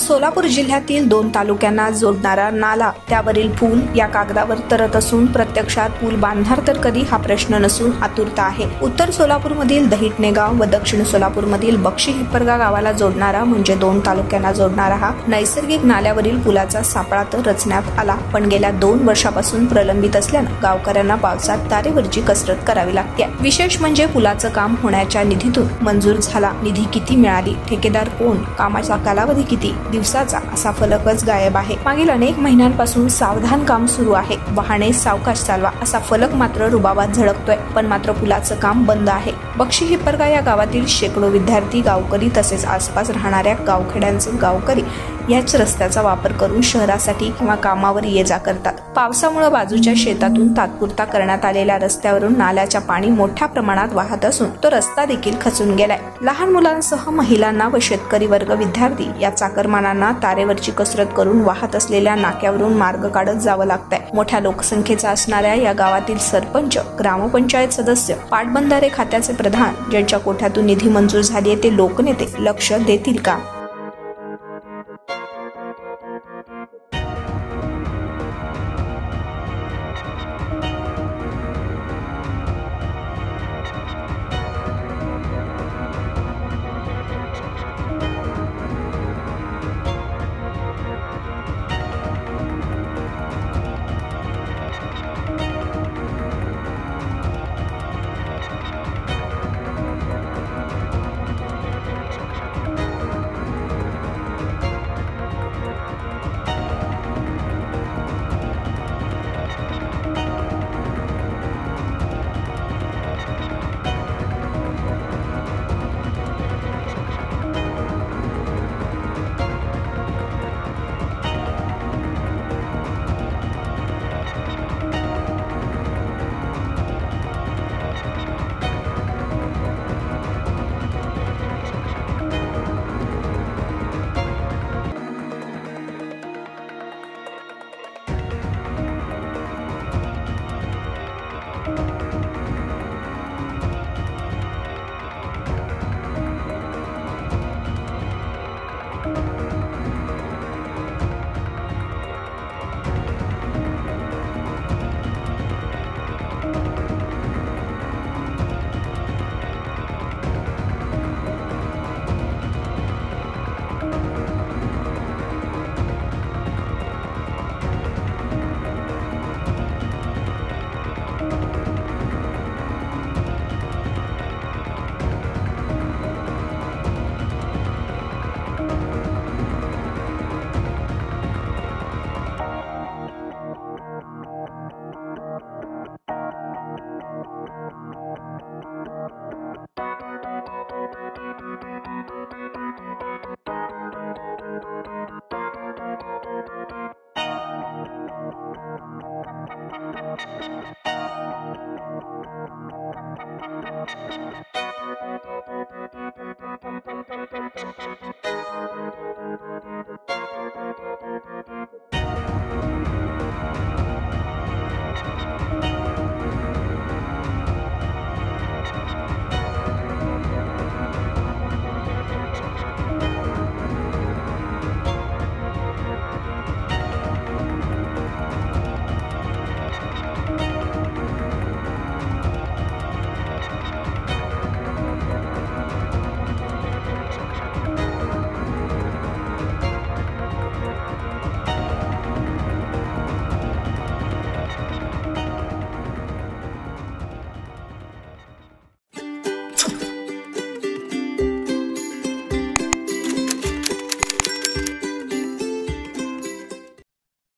सोलापूर जिल्ह्यातील 2 तालुक्यांना जोडणारा नाला त्यावरील पूल या कागदावर तरत असून प्रत्यक्षात पूल बांधणार तर कधी हा प्रश्न नसून आतुरता आहे। उत्तर सोलापूरमधील दहिटणे गाव व दक्षिण सोलापूरमधील बक्षी हिप्परगा गावाला जोडणारा म्हणजे 2 तालुक्यांना जोडणारा हा नैसर्गिक नाल्यावरील पुलाचा सापळा तर रचण्यात आला, पण गेल्या 2 वर्षापासून प्रलंबित असल्यानं गावकऱ्यांना पावसात तारेवरची कसरत करावी लागते। विशेष म्हणजे पुलाचं काम होण्याच्या निधीतून मंजूर झाला, निधी किती मिळाली, ठेकेदार कोण, कामाचा कालावधी किती दिवसाचा असा फलकच गायब आहे। मागील अनेक महिन्यांपासून सावधान काम सुरू आहे, वाहने सावकाश चालवा असा फलक मात्र रुबाबात झळकतोय, पण मात्र पुलाचं काम बंद आहे। बक्षी हिप्परगा या गावातील शेकडो विद्यार्थी, गावकरी तसेच आसपास राहणाऱ्या गावखेड्यांचे गावकरी याच रस्त्याचा वापर करून शहरासाठी किंवा कामावर ये जा करतात। पावसामुळे बाजूच्या शेतातून तात्पुरता करण्यात आलेल्या रस्त्यावरून नाल्याच्या पाणी मोठ्या प्रमाणात वाहत असून तो रस्ता देखील खचून गेलाय। लहान मुलांसह महिलांना व शेतकरी वर्ग, विद्यार्थी या चाकरमानांना तारेवरची कसरत करून वाहत असलेल्या नाक्यावरून मार्ग काढत जावं लागतंय। मोठ्या लोकसंख्येचा असणाऱ्या या गावातील सरपंच, ग्रामपंचायत सदस्य, पाटबंधारे खात्याचे प्रधान ज्यांच्या कोठ्यातून निधी मंजूर झाली आहे ते लोकनेते लक्ष देतील का?